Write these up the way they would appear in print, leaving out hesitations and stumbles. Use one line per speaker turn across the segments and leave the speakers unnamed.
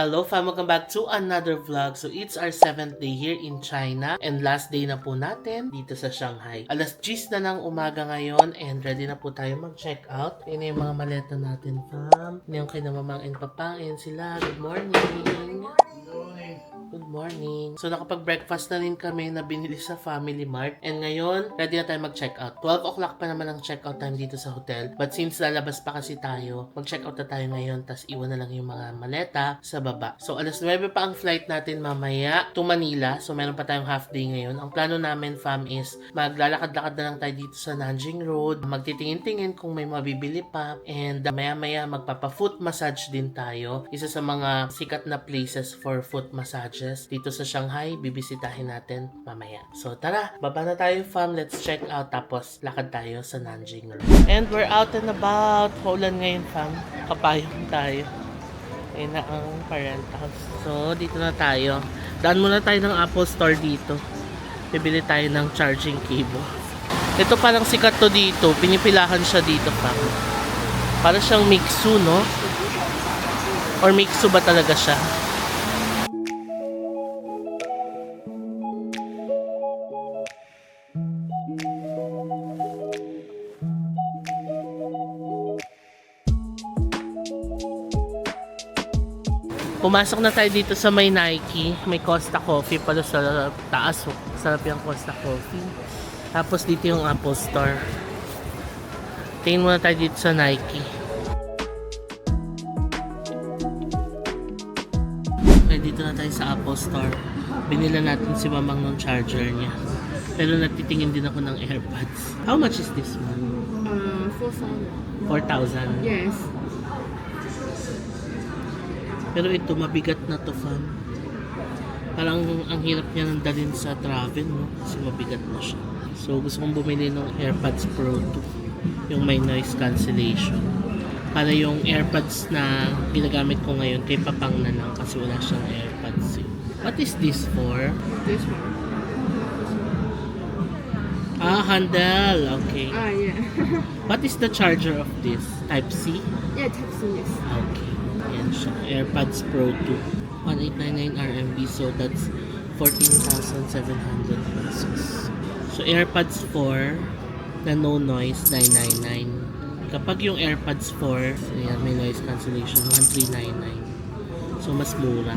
Hello fam, welcome back to another vlog. So it's our 7th day here in China and last day na po natin dito sa Shanghai. Alas 10 na ng umaga ngayon and ready na po tayo mag-check out. Yun yung mga maleta natin fam. Yun yung kinamamang and papangin sila. Good morning! Good morning. So nakapag-breakfast na rin kami na binili sa Family Mart. And ngayon, ready na tayo mag-check out. 12 o'clock pa naman ang check out time dito sa hotel. But since lalabas pa kasi tayo, mag-check out na tayo ngayon. Tapos iwan na lang yung mga maleta sa baba. So alas 9 pa ang flight natin mamaya to Manila. So meron pa tayong half day ngayon. Ang plano namin fam is maglalakad-lakad na lang tayo dito sa Nanjing Road. Magtitingin-tingin kung may mabibili pa. And maya-maya magpapa-foot massage din tayo. Isa sa mga sikat na places for foot massage dito sa Shanghai, bibisitahin natin mamaya. So tara, baba na tayo fam, let's check out tapos lakad tayo sa Nanjing Road. And we're out and about. Paulan ngayon fam, kapayong tayo. Ayun na ang parent house. So dito na tayo. Daan muna tayo ng Apple Store dito. Bibili tayo ng charging cable. Ito parang sikat to dito, pinipilahan siya dito fam. Para siyang Mixu, no? Or Mixu ba talaga siya? Pumasok na tayo dito sa may Nike. May Costa Coffee pala sa taas. Sarap yung Costa Coffee. Tapos dito yung Apple Store. Tingin muna tayo dito sa Nike. Okay, dito na tayo sa Apple Store. Binila natin si mamang ng charger niya. Pero nagtitingin din ako ng AirPods. How much is this one?
4,000.
4,000?
Yes.
Pero ito, mabigat na to fam. Parang ang hirap niya nang dalhin sa travel, no? Kasi mabigat na siya. So, gusto kong bumili ng AirPods Pro 2. Yung may noise cancellation. Para yung AirPods na ginagamit ko ngayon, kay Papang na lang kasi wala siyang AirPods. What is this for?
This one.
Ah, handle. Okay.
Yeah.
What is the charger of this? Type-C?
Yeah, Type-C, yes.
Okay. Ayan siya. AirPods Pro 2. 1899 RMB. So, that's 14,700 pesos. So, AirPods 4 na no noise, 999. Kapag yung AirPods 4, ayan, may noise cancellation, 1399. So, mas mura.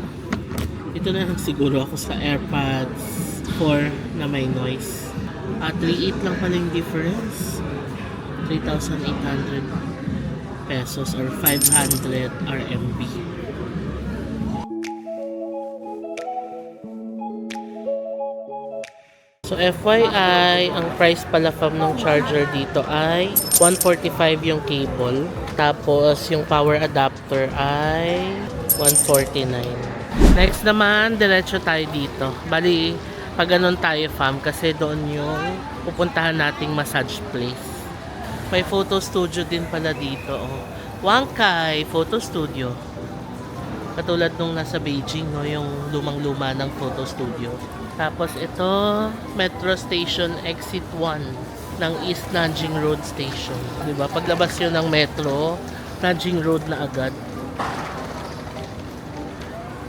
Ito na lang siguro ako sa AirPods 4 na may noise. 3,800 lang pala yung difference. 3,800 pesos or 500 RMB. So FYI, ang price pala fam ng charger dito ay 145 yung cable. Tapos yung power adapter ay 149. Next naman, diretso tayo dito. Bali, pag ganun tayo fam kasi doon yung pupuntahan nating massage place. May photo studio din pala dito. Oh. Wangkai Photo Studio. Katulad nung nasa Beijing, no, yung lumang-luma ng photo studio. Tapos ito, Metro Station Exit 1 ng East Nanjing Road Station. Diba? Paglabas yun ng metro, Nanjing Road na agad.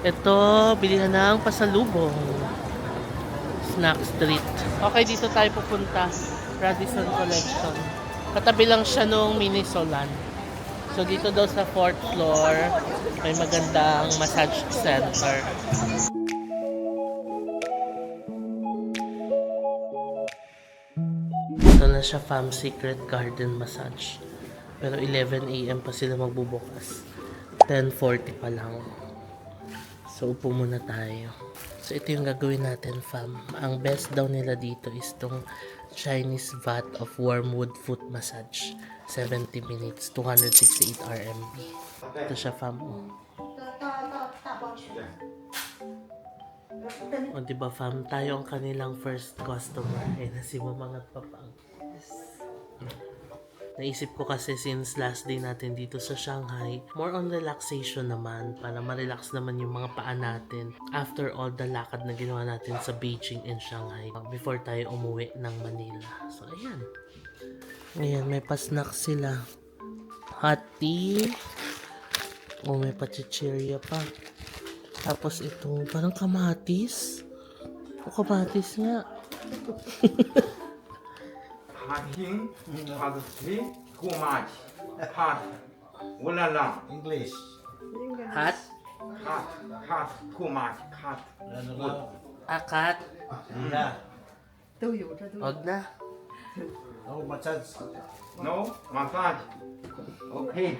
Ito, bilihan ng pasalubong. Snack Street. Okay, dito tayo pupunta. Radisson Collection. Katabi lang siya nung Minisolan. So dito daw sa 4th floor, may magandang massage center. Ito na siya fam, Secret Garden Massage. Pero 11 AM pa sila magbubukas. 10:40 pa lang. So upo muna tayo. So ito yung gagawin natin fam. Ang best daw nila dito is tong Chinese vat of wormwood foot massage. 70 minutes, 268 RMB. Ito siya fam. O diba fam, tayo ang kanilang first customer. Eh na si Mamang at Papang. Naisip ko kasi since last day natin dito sa Shanghai, more on relaxation naman para ma-relax naman yung mga paa natin after all the lakad na ginawa natin sa Beijing and Shanghai before tayo umuwi ng Manila. So ayan. Ayan, may pa-snack sila. Hot tea. Oh, may pachichirya pa. Tapos ito, parang kamatis. O, kamatis nga.
Hating, hati, kumaj, hat, ulala,
English.
Hat?
hat, kumaj, hat.
Ano ba?
Akat?
Yeah.
Huwag na.
No massage.
No, massage. Okay.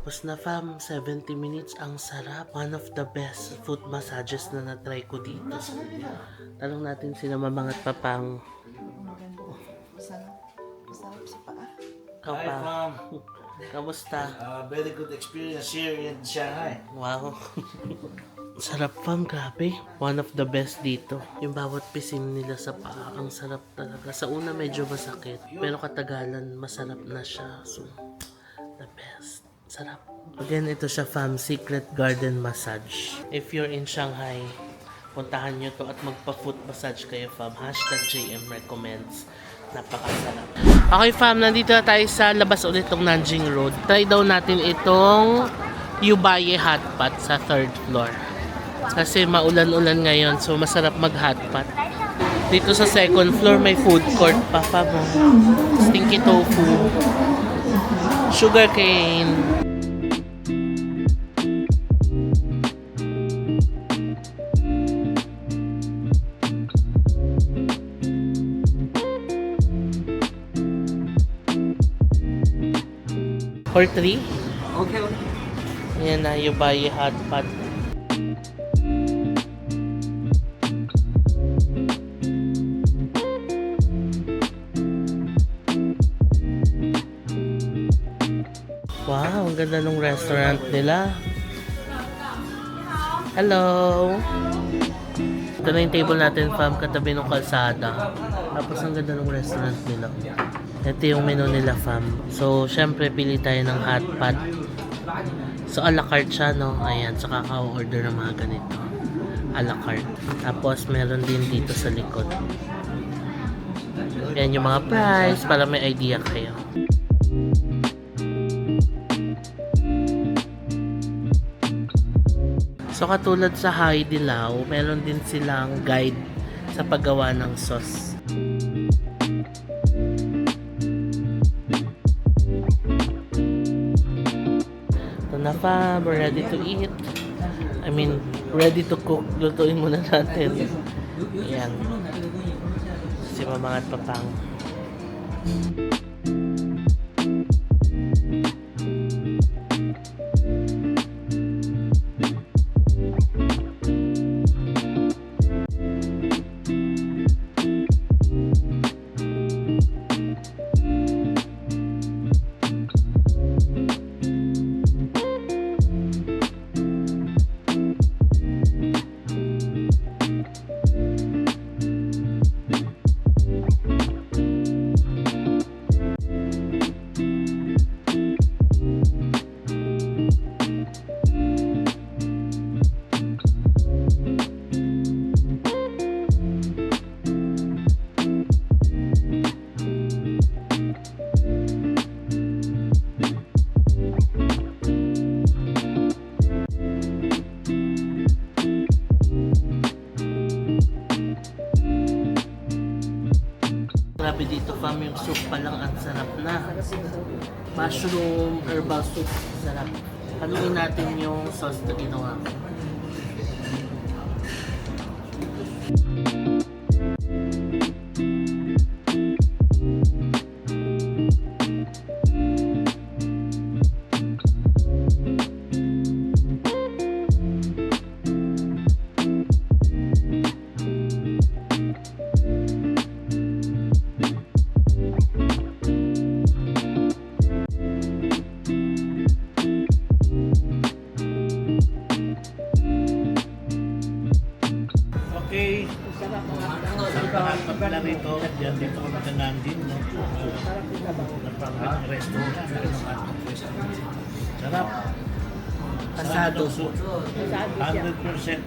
Tapos na fam, 70 minutes. Ang sarap. One of the best foot massages na na-try ko dito. Tanong natin sila mamangat papang
Masarap sa paa.
Hi,
kapang.
ma'am.
Kamusta?
Very good experience here in Shanghai.
Wow. Sarap fam, grabe. One of the best dito. Yung bawat pisim nila sa paa, ang sarap talaga. Sa una medyo masakit, pero katagalan masarap na siya. So, the best. Sarap. Again, ito siya fam, Secret Garden Massage. If you're in Shanghai, puntahan nyo to at magpa-foot massage kayo fam. #JM recommends. Napakasarap. Okay fam, nandito na tayo sa labas ulit ng Nanjing Road. Try daw natin itong Yubaye Hot Pot sa 3rd floor. Kasi maulan-ulan ngayon, so masarap mag-hot pot. Dito sa 2nd floor, may food court pa fam. Stinky tofu. Sugar cane. For 3?
Okay.
Ayan na, Yubaye Hot Pot. Wow, ang ganda ng restaurant nila. Hello! Ito na yung table natin, fam, katabi ng kalsada. Tapos ang ganda ng restaurant nila. Ito yung menu nila, fam. So, syempre, pili tayo ng hot pot. So, a la carte siya, no? Ayan, so kaka-order ng mga ganito. A la carte. Tapos, meron din dito sa likod. Ayan yung mga price para may idea kayo. So katulad sa Haidilao, meron din silang guide sa paggawa ng sauce. Ito na fam, we're ready to eat. I mean, ready to cook. Lutuin muna natin. Ayan. Si Mama at Papang. Grabe dito fam, yung soup pa lang ang sarap na. Mushroom, herbal soup, sarap. Haluin natin yung sauce na ginawa ko.
Sa pala rito, yan dito ko natangan din, no? Napang restaurant. Sarap.
Pasado.
Soup. 100%.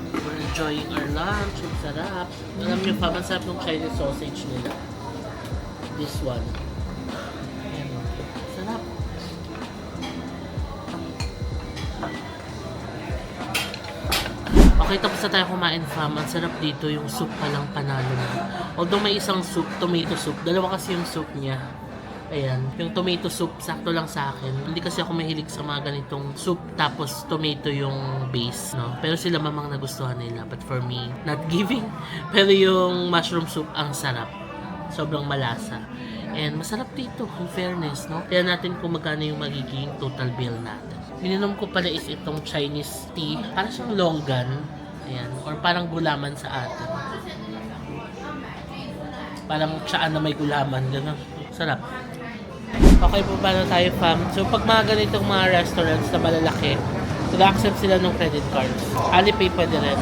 We're enjoying our lunch. Ang sarap. Alam niyo pa, masarap ng Chinese sausage nila. This one. Ayan. Sarap. Okay, tapos na tayo kumain, fam. Ang sarap dito, yung soup pa lang panalo na. Although may isang soup, tomato soup. Dalawa kasi yung soup niya. Ayan, yung tomato soup, sakto lang sa akin. Hindi kasi ako mahilig sa mga ganitong soup, tapos tomato yung base, no? Pero sila mamang nagustuhan nila. But for me, not giving. Pero yung mushroom soup, ang sarap. Sobrang malasa. And masarap dito, in fairness, no? Kaya natin kung magkano yung magiging total bill natin. Mininom ko pala is itong Chinese tea. Parang siyang longgan. Ayan. Or parang gulaman sa atin. Parang tsaan na may gulaman. Ganun. Sarap. Okay po, paano tayo, fam? So, pag mga ganitong mga restaurants na malalaki, nag-accept sila ng credit cards. Alipay pwede rin.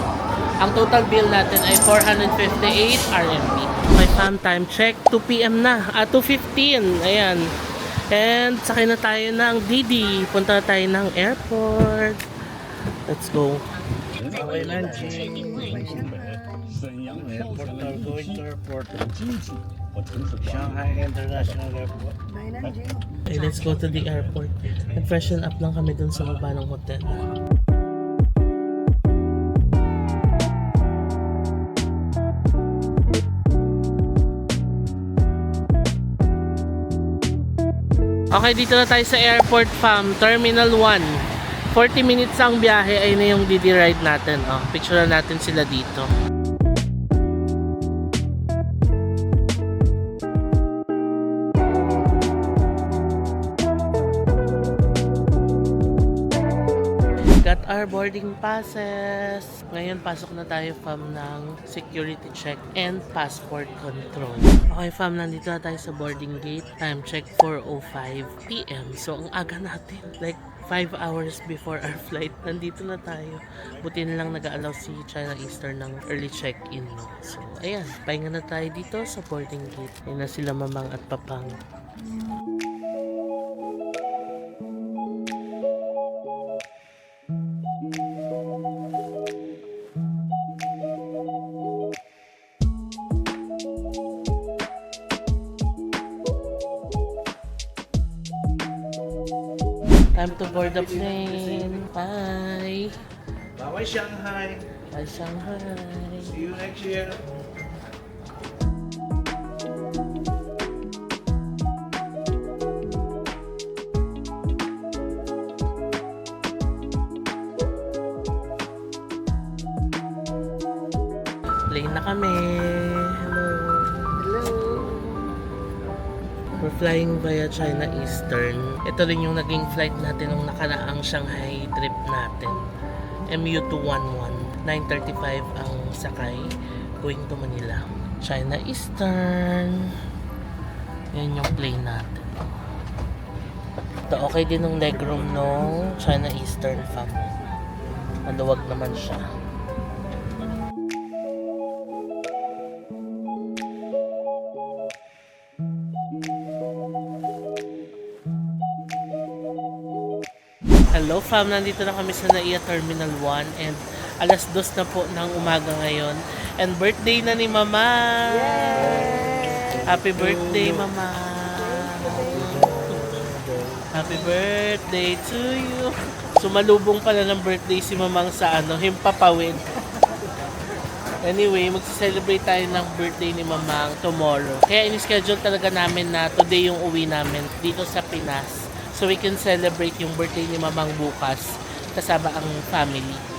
Ang total bill natin ay 458 RMB. Okay, fam, time check. 2 p.m. na. 2:15. Ayan. And sakay na tayo ng Didi. Punta na tayo ng airport. Let's go.
Okay, Nanjing. Airport, we're going to airport. Shanghai International Airport.
Okay, let's go to the airport. Nag-freshen up lang kami dun sa baba ng hotel. Okay, dito na tayo sa airport, fam. Terminal 1. 40 minutes ang biyahe. Ayun na yung Didi ride natin. Oh, picture na natin sila dito. Got our boarding passes. Ngayon, pasok na tayo, fam, ng security check and passport control. Okay, fam, nandito na tayo sa boarding gate. Time check 4:05 p.m. So, ang aga natin. Like, 5 hours before our flight. Nandito na tayo. Buti na lang nag-allow si China Eastern ng early check-in. No? So, ayan. Pahinga na tayo dito sa boarding gate. Ayan na sila mamang at papang. Time to board the plane. Bye.
Bye-bye, Shanghai.
Bye, Shanghai.
See you next year.
Plane na kami. Hello. Hello. We're flying via China Eastern. Ito rin yung naging flight natin nung nakaraang Shanghai trip natin. MU211. 9:35 ang sakay. Going to Manila. China Eastern. Yan yung plane natin. Ito okay din ng legroom no China Eastern, fam. Maluwag naman siya. Hello fam, nandito na kami sa NAIA Terminal 1 and alas 2 na po ng umaga ngayon and birthday na ni Mama! Happy birthday, Mama! Happy birthday to you! Sumalubong pala ng birthday si Mamang sa Himpapawid. Anyway, magsa-celebrate tayo ng birthday ni Mamang tomorrow. Kaya in-schedule talaga namin na today yung uwi namin dito sa Pinas. So we can celebrate yung birthday ni Mamang bukas kasama ang family.